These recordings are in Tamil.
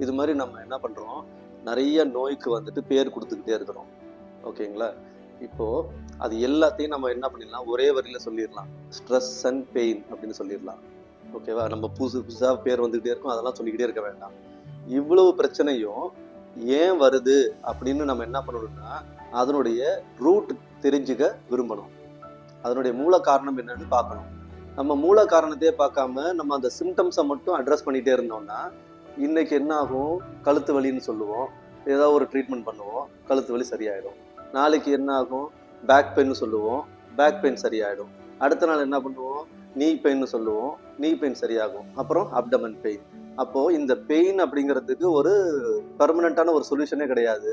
இது மாதிரி நம்ம என்ன பண்ணுறோம், நிறைய நோய்க்கு வந்துட்டு பேர் கொடுத்துக்கிட்டே இருக்கிறோம். ஓகேங்களா? இப்போது அது எல்லாத்தையும் நம்ம என்ன பண்ணிடலாம், ஒரே வரியில் சொல்லிடலாம். ஸ்ட்ரெஸ் அண்ட் பெயின் அப்படின்னு சொல்லிடலாம். ஓகேவா? நம்ம புதுசு புதுசாக பேர் வந்துக்கிட்டே இருக்கும், அதெல்லாம் சொல்லிக்கிட்டே இருக்க வேண்டாம். இவ்வளவு பிரச்சனையும் ஏன் வருது அப்படின்னு நம்ம என்ன பண்ணணும்னா, அதனுடைய ரூட் தெரிஞ்சுக்க விரும்பணும். அதனுடைய மூல காரணம் என்னன்னு பார்க்கணும். நம்ம மூல காரணத்தையே பார்க்காம நம்ம அந்த சிம்டம்ஸை மட்டும் அட்ரஸ் பண்ணிகிட்டே இருந்தோம்னா, இன்னைக்கு என்ன ஆகும், கழுத்து வலின்னு சொல்லுவோம், ஏதாவது ஒரு ட்ரீட்மெண்ட் பண்ணுவோம், கழுத்து வலி சரியாயிடும். நாளைக்கு என்ன ஆகும், பேக் பெயின் சொல்லுவோம், பேக் பெயின் சரியாயிடும். அடுத்த நாள் என்ன பண்ணுவோம், நீ பெயின் சொல்லுவோம், நீ பெயின் சரியாகும். அப்புறம் அப்டமன் பெயின். அப்போது இந்த பெயின் அப்படிங்கிறதுக்கு ஒரு பர்மனண்ட்டான ஒரு சொல்யூஷனே கிடையாது.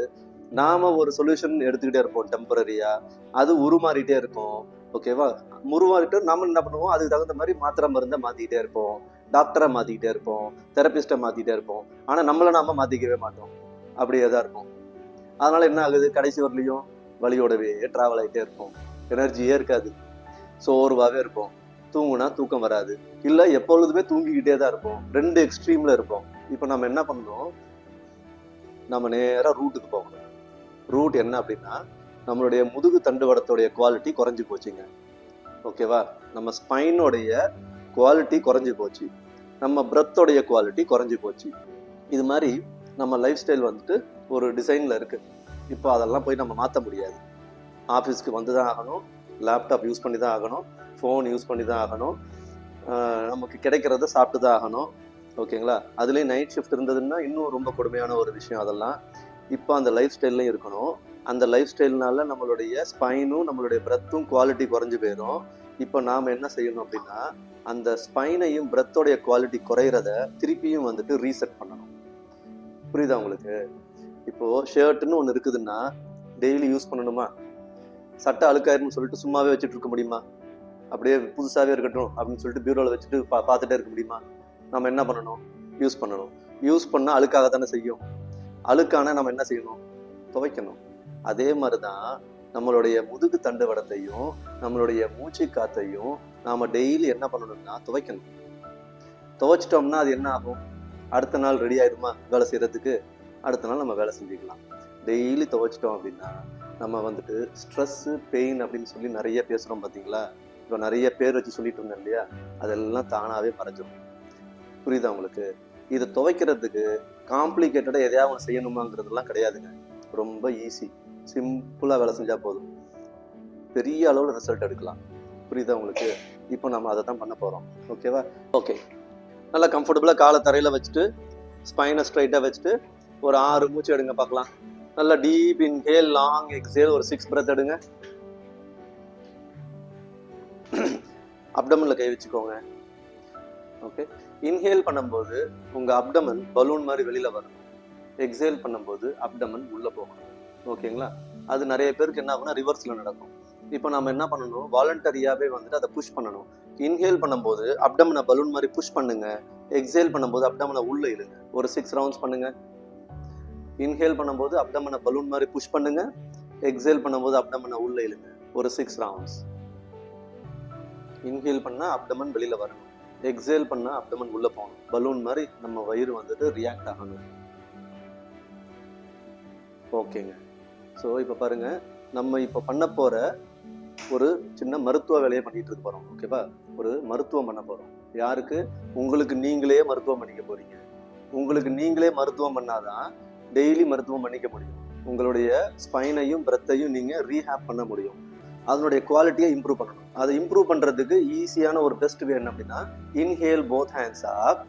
நாம ஒரு சொல்யூஷன் எடுத்துக்கிட்டே இருப்போம் டெம்பரரியாக, அது உருமாறிட்டே இருக்கும். ஓகேவா? உருமாறிட்டு நாம என்ன பண்ணுவோம், அதுக்கு தகுந்த மாதிரி மாத்திரை மருந்தை மாற்றிக்கிட்டே இருப்போம், டாக்டரை மாற்றிக்கிட்டே இருப்போம், தெரபிஸ்ட்டை மாற்றிக்கிட்டே இருப்போம். ஆனால் நம்மளை நாம மாற்றிக்கவே மாட்டோம், அப்படியே தான் இருக்கும். அதனால என்ன ஆகுது, கடைசி வரலையும் வலியோடவே ட்ராவல் ஆகிட்டே இருப்போம், எனர்ஜியே இருக்காது, சோர்வாகவே இருப்போம், தூங்குனா தூக்கம் வராது, இல்லை எப்பொழுதுமே தூங்கிக்கிட்டே தான் இருப்போம். ரெண்டு எக்ஸ்ட்ரீமில் இருப்போம். இப்போ நம்ம என்ன பண்ணணும், நம்ம நேராக ரூட்டுக்கு போகணும். ரூட் என்ன அப்படின்னா, நம்மளுடைய முதுகு தண்டுவடத்தோடைய குவாலிட்டி குறைஞ்சி போச்சுங்க. ஓகேவா? நம்ம ஸ்பைனோடைய குவாலிட்டி குறைஞ்சி போச்சு, நம்ம பிரெத்தோடைய குவாலிட்டி குறைஞ்சி போச்சு. இது மாதிரி நம்ம லைஃப் ஸ்டைல் வந்துட்டு ஒரு டிசைனில் இருக்குது. இப்போ அதெல்லாம் போய் நம்ம மாற்ற முடியாது. ஆஃபீஸ்க்கு வந்து தான் ஆகணும், லேப்டாப் யூஸ் பண்ணி தான் ஆகணும், ஃபோன் யூஸ் பண்ணி தான் ஆகணும், நமக்கு கிடைக்கிறத சாப்பிட்டு தான் ஆகணும். ஓகேங்களா? அதுலேயும் நைட் ஷிஃப்ட் இருந்ததுன்னா இன்னும் ரொம்ப கொடுமையான ஒரு விஷயம் அதெல்லாம். இப்போ அந்த லைஃப் ஸ்டைல்லையும் இருக்கணும். அந்த லைஃப் ஸ்டைல்னால நம்மளுடைய ஸ்பைனும் நம்மளுடைய பிரெத்தும் குவாலிட்டி குறைஞ்சி போயிடும். இப்போ நாம் என்ன செய்யணும் அப்படின்னா, அந்த ஸ்பைனையும் பிரெத்தோடைய குவாலிட்டி குறையிறத திருப்பியும் வந்துட்டு ரீசெட் பண்ணணும். புரியுதா உங்களுக்கு? இப்போது ஷர்ட்டுன்னு ஒன்று இருக்குதுன்னா டெய்லி யூஸ் பண்ணணுமா? சட்டை அழுக்காயிருன்னு சொல்லிட்டு சும்மாவே வச்சுட்டு இருக்க முடியுமா? அப்படியே புதுசாகவே இருக்கட்டும் அப்படின்னு சொல்லிட்டு பியூரோவில் வச்சுட்டு பார்த்துட்டே இருக்க முடியுமா? நம்ம என்ன பண்ணணும், யூஸ் பண்ணணும். யூஸ் பண்ணால் அழுக்காக தானே செய்யும். அழுக்கான நம்ம என்ன செய்யணும், துவைக்கணும். அதே மாதிரி தான் நம்மளுடைய முதுகு தண்டுவடத்தையும் நம்மளுடைய மூச்சு காத்தையும் நாம் டெய்லி என்ன பண்ணணும்னா துவைக்கணும். துவைச்சிட்டோம்னா அது என்ன ஆகும், அடுத்த நாள் ரெடி ஆயிடுமா வேலை செய்யறதுக்கு? அடுத்த நாள் நம்ம வேலை செஞ்சுக்கலாம். டெய்லி துவைச்சிட்டோம் அப்படின்னா நம்ம வந்துட்டு ஸ்ட்ரெஸ்ஸு பெயின் அப்படின்னு சொல்லி நிறைய பேசுகிறோம் பார்த்தீங்களா? இப்போ நிறைய பேர் வச்சு சொல்லிட்டு இருந்தேன் இல்லையா, அதெல்லாம் தானாகவே மறைஞ்சிடும். புரியுதா உங்களுக்கு? இதை துவைக்கிறதுக்கு காம்ப்ளிகேட்டடாக எதையாவது ஒன்று செய்யணுமாங்கிறதுலாம் கிடையாதுங்க. ரொம்ப ஈஸி, சிம்பிளாக வேலை செஞ்சால் போதும், பெரிய அளவில் ரிசல்ட் எடுக்கலாம். புரியுதா உங்களுக்கு? இப்போ நம்ம அதை தான் பண்ண போகிறோம். ஓகேவா? ஓகே, நல்லா கம்ஃபர்டபுளாக காலை தரையில் வச்சுட்டு ஸ்பைனை ஸ்ட்ரைட்டாக வச்சுட்டு ஒரு 6 மூச்சு எடுங்க பார்க்கலாம். நல்லா டீப் இன்ஹேல், லாங் எக்ஸேல், ஒரு 6 பிரெத் எடுங்க. அப்டமன்ல கை வச்சுக்கோங்க. ஓகே, இன்ஹேல் பண்ணும்போது உங்க அப்டமன் பலூன் மாதிரி வெளியில வரும். எக்ஸேல் பண்ணும்போது அப்டமன் உள்ள போகணும். ஓகேங்களா? அது நிறைய பேருக்கு என்ன ஆகும்னா ரிவர்ஸ்ல நடக்கும். இப்போ நம்ம என்ன பண்ணணும், வாலண்டரியாவே வந்துட்டு அதை புஷ் பண்ணணும். இன்ஹேல் பண்ணும்போது அப்டமனை பலூன் மாதிரி புஷ் பண்ணுங்க, எக்ஸேல் பண்ணும்போது அப்டமனை உள்ள இழுங்க. ஒரு 6 ரவுண்ட்ஸ் பண்ணுங்க. இன்ஹேல் பண்ணும்போது அப்டமனை பலூன் மாதிரி புஷ் பண்ணுங்க, எக்ஸேல் பண்ணும்போது அப்டமனை உள்ள இழுங்க. ஒரு 6 ரவுண்ட்ஸ். இன்ஹேல் பண்ணா அப்டமன் வெளியில வரணும், எக்ஸேல் பண்ணா அப்டமன் உள்ள போகணும். பலூன் மாதிரி நம்ம வயிறு வந்துட்டு ரியாக்ட் ஆகணும். ஓகேங்க. ஸோ இப்போ பாருங்க, நம்ம இப்போ பண்ண போற ஒரு சின்ன மருத்துவ வேலையை பண்ணிட்டு இருக்க போறோம். ஓகேவா? ஒரு மருத்துவம் பண்ண போறோம். யாருக்கு? உங்களுக்கு நீங்களே மருத்துவம் பண்ணிக்க போறீங்க. உங்களுக்கு நீங்களே மருத்துவம் பண்ணாதான் டெய்லி மருத்துவம் பண்ணிக்க முடியும். உங்களுடைய ஸ்பைனையும் பிரெத்தையும் நீங்க ரீஹேப் பண்ண முடியும். அதனுடைய குவாலிட்டியை இம்ப்ரூவ் பண்ணணும். அதை இம்ப்ரூவ் பண்றதுக்கு ஈஸியான ஒரு பெஸ்ட் வே என்ன அப்படின்னா, inhale both hands up,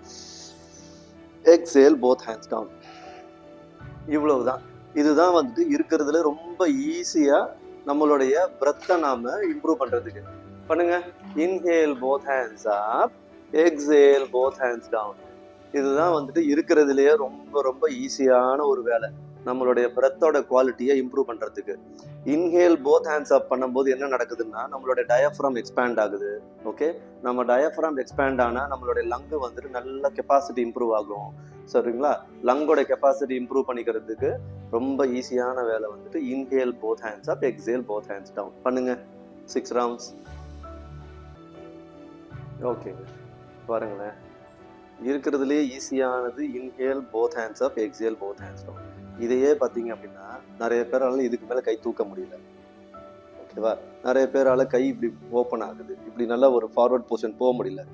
exhale both hands down. இவ்வளவுதான். இதுதான் வந்துட்டு இருக்கிறதுல ரொம்ப ஈஸியா நம்மளுடைய பிரெத்தை நாம இம்ப்ரூவ் பண்றதுக்கு. பண்ணுங்க. Inhale both hands up, exhale both hands down. இதுதான் வந்துட்டு இருக்கிறதுலேயே ரொம்ப ரொம்ப ஈஸியான ஒரு வேலை, நம்மளுடைய பிரெத்தோட குவாலிட்டியை இம்ப்ரூவ் பண்ணுறதுக்கு. இன்ஹேல் போத் ஹேண்ட்ஸ் அப் பண்ணும்போது என்ன நடக்குதுன்னா, நம்மளுடைய டயஃப்ராம் எக்ஸ்பேண்ட் ஆகுது. ஓகே, நம்ம டயஃப்ராம் எக்ஸ்பேண்ட் ஆனால் நம்மளுடைய லங்கு வந்துட்டு நல்ல கெப்பாசிட்டி இம்ப்ரூவ் ஆகும். சரிங்களா? லங்கோட கெப்பாசிட்டி இம்ப்ரூவ் பண்ணிக்கிறதுக்கு ரொம்ப ஈஸியான வேலை வந்துட்டு inhale both hands up, exhale both hands down. பண்ணுங்க 6 ரவுண்ட்ஸ். ஓகேங்க, பாருங்களேன். இருக்கிறதுலே ஈஸியானது inhale both hands up, exhale both hands down. இதையே பார்த்தீங்க அப்படின்னா நிறைய பேரால இதுக்கு மேலே கை தூக்க முடியல. ஓகேவா? நிறைய பேரால கை இப்படி ஓப்பன் ஆகுது, இப்படி நல்லா ஒரு ஃபார்வர்ட் பொசிஷன் போக முடியல.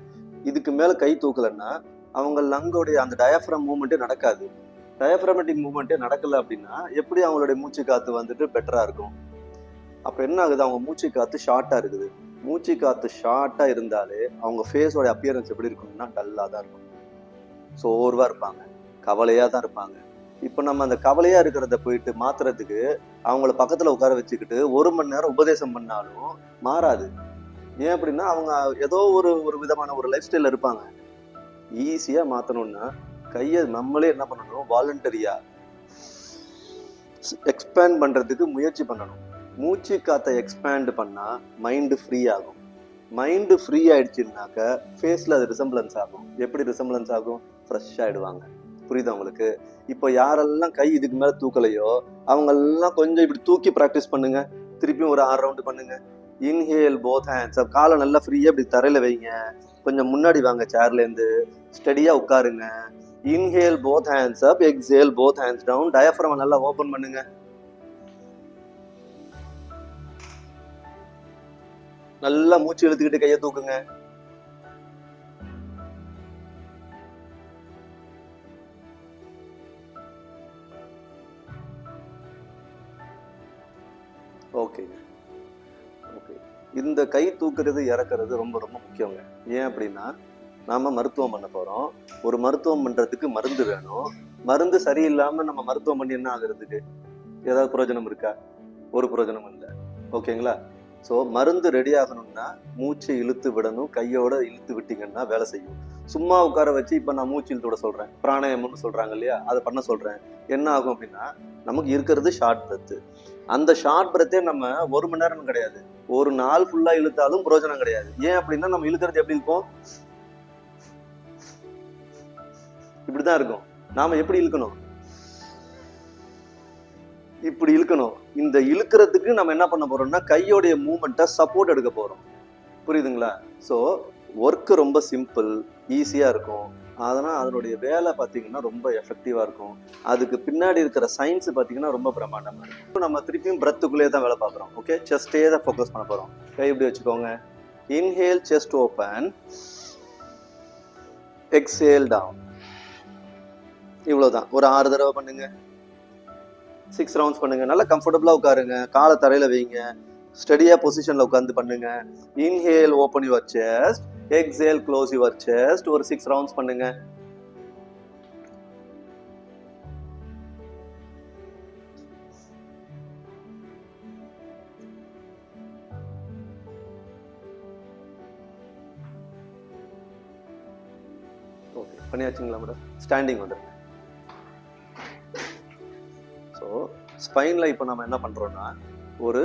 இதுக்கு மேலே கை தூக்கலைன்னா அவங்க லங்கோடைய அந்த டயஃப்ரம் மூவ்மெண்ட்டே நடக்காது. டயஃப்ரமேட்டிக் மூவ்மெண்ட்டே நடக்கலை அப்படின்னா எப்படி அவங்களுடைய மூச்சு காற்று வந்துட்டு பெட்டராக இருக்கும்? அப்போ என்ன ஆகுது? அவங்க மூச்சு காற்று ஷார்ட்டாக இருக்குது. மூச்சு காற்று ஷார்ட்டாக இருந்தாலே அவங்க ஃபேஸோட அப்பியரன்ஸ் எப்படி இருக்கும்னா டல்லாக தான் இருக்கும், சோர்வாக இருப்பாங்க, கவலையாக தான் இருப்பாங்க. இப்போ நம்ம அந்த கவலையாக இருக்கிறத போயிட்டு மாத்துறதுக்கு அவங்கள பக்கத்தில் உட்கார வச்சுக்கிட்டு 1 மணி நேரம் உபதேசம் பண்ணாலும் மாறாது. ஏன் அப்படின்னா அவங்க ஏதோ ஒரு விதமான ஒரு லைஃப் ஸ்டைலில் இருப்பாங்க. ஈஸியாக மாற்றணும்னா கையை நம்மளே என்ன பண்ணணும்? வாலண்டரியாக எக்ஸ்பேண்ட் பண்ணுறதுக்கு முயற்சி பண்ணணும். மூச்சு காற்றை எக்ஸ்பேண்ட் பண்ணால் மைண்டு ஃப்ரீ ஆகும். மைண்டு ஃப்ரீ ஆயிடுச்சுன்னாக்க ஃபேஸில் அது ரிசம்பிளன்ஸ் ஆகும். எப்படி ரிசம்பிளன்ஸ் ஆகும்? ஃப்ரெஷ் ஆகிடுவாங்க. புரியுதா உங்களுக்கு? இப்போ யாரெல்லாம் கை இதுக்கு மேலே தூக்கலையோ அவங்கெல்லாம் கொஞ்சம் இப்படி தூக்கி ப்ராக்டிஸ் பண்ணுங்க. திருப்பியும் ஒரு 6 ரவுண்டு பண்ணுங்க. இன்ஹேல் போத் ஹேண்ட்ஸ் அப், காலை நல்லா ஃப்ரீயாக இப்படி தரையில் வைங்க. கொஞ்சம் முன்னாடி வாங்க, சேர்லேருந்து ஸ்டடியாக உட்காருங்க. Inhale both hands up, exhale both hands down. Diaphragm நல்லா ஓப்பன் பண்ணுங்க. நல்லா மூச்சு இழுத்துக்கிட்டு கையை தூக்குங்க. ஓகேங்க, ஓகே. இந்த கை தூக்குறது இறக்குறது ரொம்ப ரொம்ப முக்கியங்க. ஏன் அப்படின்னா நாம மருத்துவம் பண்ண போறோம். ஒரு மருத்துவம் பண்றதுக்கு மருந்து வேணும். மருந்து சரியில்லாம நம்ம மருத்துவம் பண்ணி என்ன ஆகுறதுக்கு? ஏதாவது பிரயோஜனம் இருக்கா? ஒரு பிரயோஜனம் இல்லை. ஓகேங்களா? ஸோ மருந்து ரெடி ஆகணும்னா மூச்சை இழுத்து விடணும். கையோட இழுத்து விட்டீங்கன்னா வேலை செய்யும். சும்மா உட்கார வச்சு இப்போ நான் மூச்சு இழுத்து விட சொல்றேன், பிராணாயாமம்னு சொல்றாங்க இல்லையா, அதை பண்ண சொல்றேன். என்ன ஆகும் அப்படின்னா நமக்கு இருக்கிறது ஷார்ட் பிரெத்து. அந்த ஷார்ட் பிரெத்தே நம்ம 1 மணி நேரம் கிடையாது, ஒரு நாள் ஃபுல்லா இழுத்தாலும் பிரயோஜனம் கிடையாது. ஏன் அப்படின்னா நம்ம இழுக்கிறது எப்படி இருக்கும்? இப்படிதான் இருக்கும். நாம எப்படி இழுக்கணும்? இப்படி இழுக்கணும். இந்த இழுக்கிறதுக்கு நம்ம என்ன பண்ண போறோம்னா கையோடைய மூவ்மெண்ட்டை சப்போர்ட் எடுக்க போறோம். புரியுதுங்களா? ஸோ ஒர்க்கு ரொம்ப சிம்பிள், ஈஸியா இருக்கும். அதனால் அதனுடைய வேலை பார்த்தீங்கன்னா ரொம்ப எஃபெக்டிவா இருக்கும். அதுக்கு பின்னாடி இருக்கிற சயின்ஸ் பார்த்தீங்கன்னா ரொம்ப பிரமாண்டமா இருக்கும். நம்ம திருப்பியும் பிரத்துக்குள்ளே தான் வேலை பார்க்குறோம். ஓகே, செஸ்டே தான் ஃபோக்கஸ் பண்ண போறோம். கை இப்படி வச்சுக்கோங்க. Inhale chest open, exhale down. இவ்வளவுதான். ஒரு 6 தடவை பண்ணுங்க. 6 ரவுண்ட்ஸ் பண்ணுங்க. நல்லா கம்ஃபர்டபுளா உட்காருங்க. காலை தரையில வைங்க. ஸ்டடியா பொசிஷன்ல உட்கார்ந்து பண்ணுங்க. Inhale open your chest, exhale close your chest. ஒரு 6 ரவுண்ட்ஸ் பண்ணுங்க. ஓகே, பண்ணியாச்சுங்களா மேடம்? ஸ்டாண்டிங் வந்துருங்க. ஸோ ஸ்பைனில் இப்போ நம்ம என்ன பண்ணுறோன்னா ஒரு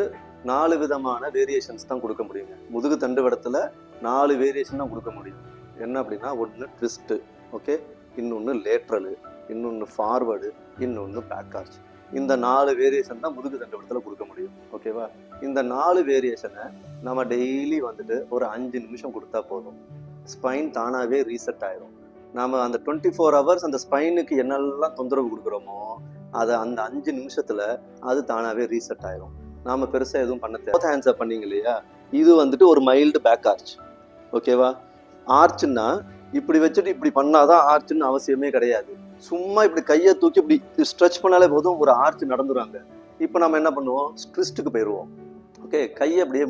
4 விதமான வேரியேஷன்ஸ் தான் கொடுக்க முடியுங்க. முதுகு தண்டு வடத்தில் 4 வேரியேஷன் தான் கொடுக்க முடியும். என்ன அப்படின்னா, ஒன்று ட்விஸ்ட்டு, ஓகே, இன்னொன்று லேட்ரலு, இன்னொன்று ஃபார்வர்டு, இன்னொன்று பேக் ஆர்ச். இந்த 4 வேரியேஷன் தான் முதுகு தண்டு வடத்தில் கொடுக்க முடியும். ஓகேவா? இந்த 4 வேரியேஷனை நம்ம டெய்லி வந்துட்டு ஒரு 5 நிமிஷம் கொடுத்தா போதும். ஸ்பைன் தானாகவே ரீசெட் ஆயிரும். நாம் அந்த 24 hours அந்த ஸ்பைனுக்கு என்னெல்லாம் தொந்தரவு கொடுக்குறோமோ அதை அந்த 5 நிமிஷத்துல அது தானாகவே ரீசெட் ஆயிரும். நாம பெருசா எதுவும் பண்ண தேவை. ஹேண்ட்ஸ் அப் பண்ணீங்க இல்லையா, இது வந்துட்டு ஒரு மைல்டு பேக் ஆர்ச். ஓகேவா? ஆர்ச்னா இப்படி வச்சுட்டு இப்படி பண்ணாதான் ஆர்ச்னு அவசியமே கிடையாது. சும்மா இப்படி கையை தூக்கி இப்படி ஸ்ட்ரெச் பண்ணாலே போதும், ஒரு ஆர்ச் நடந்துருவாங்க. இப்போ நம்ம என்ன பண்ணுவோம்? ட்விஸ்ட்டுக்கு போயிடுவோம். ஓகே, கையை அப்படியே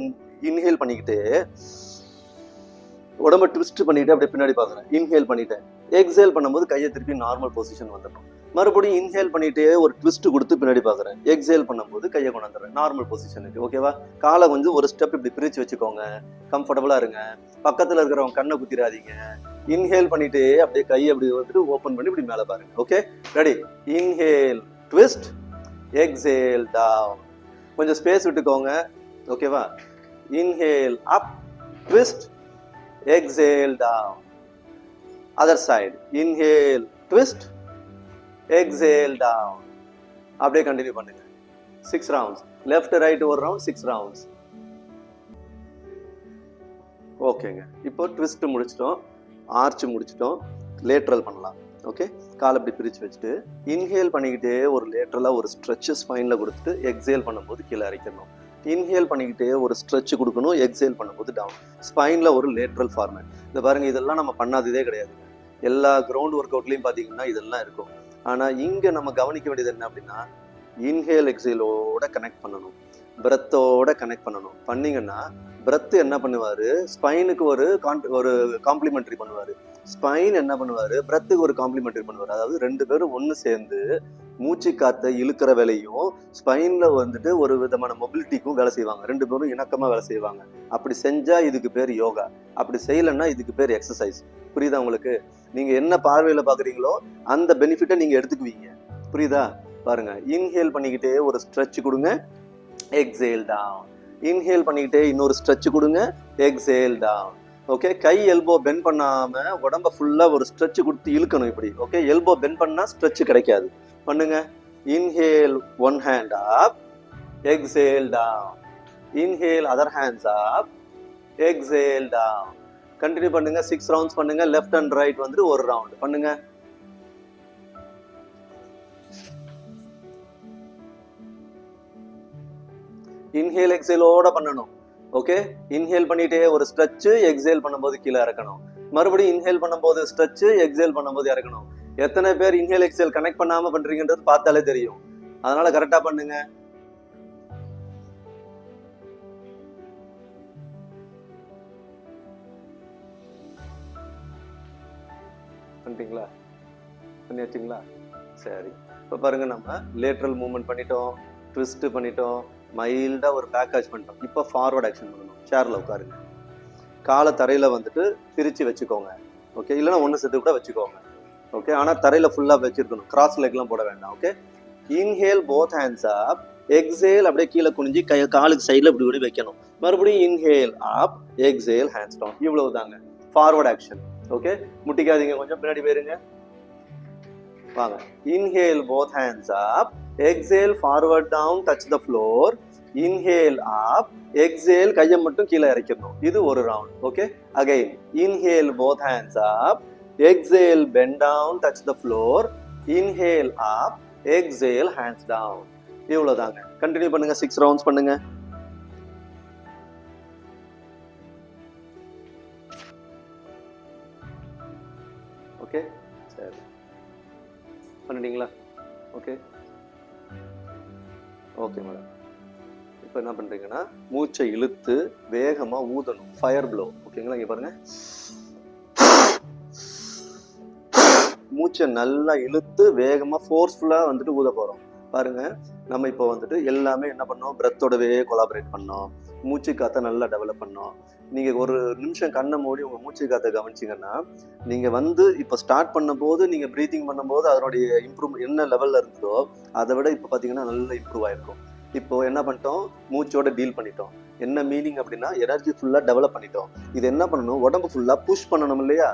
இன்ஹேல் பண்ணிக்கிட்டு உடம்ப ட்விஸ்ட் பண்ணிட்டு அப்படியே பின்னாடி பாக்குறேன். இன்ஹேல் பண்ணிட்டேன். எக்ஸேல் பண்ணும்போது கையை திருப்பி நார்மல் பொசிஷன் வந்துடும். மறுபடியும் இன்ஹேல் பண்ணிட்டே ஒரு ட்விஸ்ட் கொடுத்து பின்னாடி பாக்குறேன். எக்ஸேல் பண்ணும்போது கையை கொண்டாந்துறேன் நார்மல் பொசிஷனுக்கு. ஓகேவா? காலை கொஞ்சம் ஒரு ஸ்டெப் இப்படி பிரிச்சு வச்சுக்கோங்க. கம்ஃபர்டபுளா இருங்க. பக்கத்துல இருக்கிறவங்க கண்ணை குத்திராதீங்க. இன்ஹேல் பண்ணிட்டே அப்படியே கையை அப்படி வந்துட்டு ஓப்பன் பண்ணி இப்படி மேல பாருங்க. Okay, ready? Inhale twist, exhale down. கொஞ்சம் ஸ்பேஸ் விட்டுக்கோங்க. ஓகேவா? Inhale up, twist, exhale down. Other side. Inhale, twist, exhale down. அப்படியே கண்டினியூ பண்ணுங்க. 6 rounds. லெஃப்ட் ரைட் ஒரு ரவுண்ட், 6 rounds. ஓகேங்க. இப்போ ட்விஸ்ட் முடிச்சிட்டோம், ஆர்ச் முடிச்சிட்டோம், லேட்ரல் பண்ணலாம். ஓகே, காலை இப்படி பிரித்து வச்சுட்டு இன்ஹேல் பண்ணிக்கிட்டே ஒரு லேட்ரலாக ஒரு ஸ்ட்ரெச் ஸ்பைனில் கொடுத்துட்டு எக்ஸேல் பண்ணும்போது கீழே இறக்கிடணும். இன்ஹேல் பண்ணிக்கிட்டே ஒரு ஸ்ட்ரெச் கொடுக்கணும், எக்ஸேல் பண்ணும்போது டவுன். ஸ்பைனில் ஒரு லேட்ரல் ஃபார்மேட். இந்த பாருங்கள், இதெல்லாம் நம்ம பண்ணாததே கிடையாதுங்க. எல்லா கிரவுண்ட் ஒர்க் அவுட்லையும் பார்த்தீங்கன்னா இதெல்லாம் இருக்கும். ஆனால் இங்கே நம்ம கவனிக்க வேண்டியது என்ன அப்படின்னா, இன்ஹேல் எக்ஸேலோட கனெக்ட் பண்ணணும், பிரத்தோட கனெக்ட் பண்ணணும். பண்ணிங்கன்னா பிரத் என்ன பண்ணுவார், ஸ்பைனுக்கு ஒரு காம்ப்ளிமெண்ட்ரி பண்ணுவார், ஸ்பைன் என்ன பண்ணுவார், பிரத்துக்கு ஒரு காம்ப்ளிமெண்ட்ரி பண்ணுவார். அதாவது ரெண்டு பேரும் ஒன்று சேர்ந்து மூச்சு காற்றை இழுக்கிற வேலையும் ஸ்பைனில் வந்துட்டு ஒரு விதமான மொபிலிட்டிக்கும் வேலை செய்வாங்க. ரெண்டு பேரும் இணக்கமாக வேலை செய்வாங்க. அப்படி செஞ்சால் இதுக்கு பேர் யோகா, அப்படி செய்யலைன்னா இதுக்கு பேர் எக்ஸசைஸ். புரியுதா உங்களுக்கு? நீங்கள் என்ன பார்வையில் பார்க்குறீங்களோ அந்த பெனிஃபிட்டை நீங்கள் எடுத்துக்குவீங்க. புரியுதா? பாருங்க, இன்ஹேல் பண்ணிக்கிட்டே ஒரு ஸ்ட்ரெச் கொடுங்க, எக்ஸேல் டவுன். இன்ஹேல் பண்ணிக்கிட்டே இன்னொரு ஸ்ட்ரெச் கொடுங்க, எக்ஸேல் டவுன். ஓகே, கை எல்போ பெண்ட் பண்ணாம உடம்ப ஃபுல்லா ஒரு ஸ்ட்ரெச் கொடுத்து இழுக்கணும் இப்படி. ஓகே, எல்போ பெண்ட் பண்ணா ஸ்ட்ரெச் கிடைக்காது. பண்ணுங்க. Inhale one hand up, exhale down. Inhale other hands up, exhale down. Continue பண்ணுங்க. 6 ரவுண்ட்ஸ் பண்ணுங்க. லெஃப்ட் அண்ட் ரைட் வந்துட்டு ஒரு ரவுண்ட் பண்ணுங்க. இன்ஹேல் எக்ஸேலோட பண்ணணும். ஓகே, இன்ஹேல் பண்ணிட்டே ஒரு ஸ்ட்ரெச், எக்ஸேல் பண்ணும்போது கீழே இறக்கணும். மறுபடியும் இன்ஹேல் பண்ணும்போது ஸ்ட்ரெச், எக்ஸேல் பண்ணும்போது இறக்கணும். எத்தனை பேர் இன்ஹேல் எக்ஸேல் கனெக்ட் பண்ணாம பண்றீங்கன்றது பார்த்தாலே தெரியும். அதனால கரெக்டா பண்ணுங்க. பண்ணிட்டீங்களா? பண்ணியாச்சுங்களா? சரி, இப்போ பாருங்க, நம்ம லேட்ரல் மூவ்மெண்ட் பண்ணிட்டோம், ட்விஸ்ட் பண்ணிட்டோம், மைல்டா ஒரு பேக் ஆச் பண்ணிட்டோம். இப்போ ஃபார்வர்ட் ஆக்ஷன் பண்ணணும். சேர்ல உட்காருங்க, காலை தரையில வந்துட்டு பிரிச்சு வச்சுக்கோங்க. ஓகே, இல்லைன்னா ஒன்று செட்டு கூட வச்சுக்கோங்க. ஓகே, ஆனால் தரையில ஃபுல்லா வச்சிருக்கணும், கிராஸ் லெக்லாம் போட வேண்டாம். Okay, inhale both hands up, exhale அப்படியே கீழே குனிஞ்சு காலுக்கு சைடில் இப்படி இப்படி வைக்கணும். மறுபடியும் inhale up, exhale hands down. இவ்வளவு தாங்க ஃபார்வர்ட் ஆக்ஷன். ஓகே, முட்டிக்காதீங்க, கொஞ்சம் பின்னாடி போயிருங்க. வாங்க. Inhale both hands up, exhale forward down, touch the floor. Inhale up, exhale கையை மட்டும் கீழே இறக்கிடணும். இது ஒரு round. Okay, again inhale both hands up, exhale bend down, touch the floor. Inhale up, exhale hands down. இவ்வளவுதாங்க. கண்டினியூ பண்ணுங்க. 6 ரவுண்ட்ஸ் பண்ணுங்க. ஓகே, சரி, பண்ணிட்டீங்களா? Okay, okay madam. இப்போ என்ன பண்றீங்கன்னா, மூச்சை இழுத்து வேகமா ஊதணும், ஃபயர் ப்ளோ. ஓகேங்களா? இங்க பாருங்க, மூச்சை நல்லா இழுத்து வேகமா ஃபோர்ஸ்ஃபுல்லா வந்துட்டு ஊத போறோம். பாருங்க, நம்ம இப்போ வந்துட்டு எல்லாமே என்ன பண்ணோம், பிரத்தோடவே கொலாபரேட் பண்ணோம், மூச்சு காற்றை நல்லா டெவலப் பண்ணோம். நீங்க ஒரு நிமிஷம் கண்ணை மூடி உங்க மூச்சு காற்றை கவனிச்சிங்கன்னா, நீங்க வந்து இப்போ ஸ்டார்ட் பண்ணும்போது நீங்க ப்ரீத்திங் பண்ணும்போது அதனுடைய இம்ப்ரூவ்மெண்ட் என்ன லெவல்ல இருந்ததோ அதை விட இப்போ பார்த்தீங்கன்னா நல்லா இம்ப்ரூவ் ஆயிருக்கும். இப்போ என்ன பண்ணிட்டோம், மூச்சோட டீல் பண்ணிட்டோம். என்ன மீனிங் அப்படின்னா, எனர்ஜி ஃபுல்லா டெவலப் பண்ணிட்டோம். இது என்ன பண்ணணும், உடம்பு ஃபுல்லா புஷ் பண்ணணும் இல்லையா?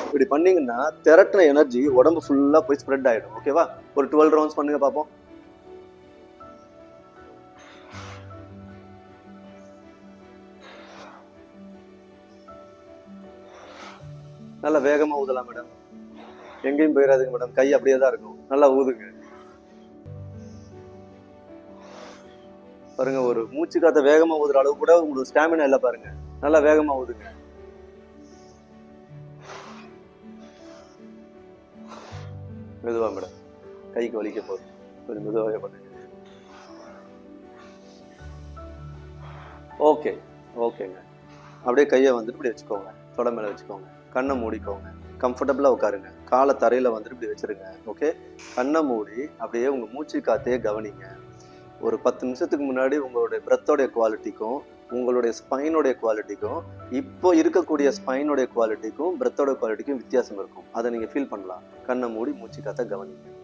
இப்படி பண்ணீங்கன்னா திரட்டின எனர்ஜி உடம்பு ஃபுல்லா போய் ஸ்ப்ரெட் ஆயிடும். ஓகேவா? ஒரு 12 ரவுண்ட்ஸ் பண்ணுங்க பாப்போம். நல்லா வேகமா ஊதலாம் மேடம், எங்கேயும் போயிடாதுங்க மேடம், கை அப்படியே தான் இருக்கும். நல்லா ஊதுங்க. பாருங்க, ஒரு மூச்சு காத்த வேகமா ஊதுற அளவு கூட உங்களுக்கு ஸ்டாமினா இல்லை பாருங்க. நல்லா வேகமா ஊதுங்க. மெதுவா மேடம், கைக்கு வலிக்க போகுது, கொஞ்சம் மெதுவாகவே பண்ணுங்க. ஓகே, ஓகேங்க. அப்படியே கையை வந்துட்டு இப்படி வச்சுக்கோங்க, தொட மேலே வச்சுக்கோங்க, கண்ணை மூடிக்கோங்க, கம்ஃபர்டபுளாக உட்காருங்க, காலை தரையில் வந்துட்டு இப்படி வச்சுருங்க. ஓகே, கண்ணை மூடி அப்படியே உங்கள் மூச்சு காத்தையே கவனிங்க. ஒரு 10 நிமிஷத்துக்கு முன்னாடி உங்களுடைய பிரத்தோடைய குவாலிட்டிக்கும் உங்களுடைய ஸ்பைனோடைய குவாலிட்டிக்கும் இப்போ இருக்கக்கூடிய ஸ்பைனோடைய குவாலிட்டிக்கும் பிரத்தோட குவாலிட்டிக்கும் வித்தியாசம் இருக்கும். அதை நீங்கள் ஃபீல் பண்ணலாம். கண்ணை மூடி மூச்சு காத்த கவனிங்க.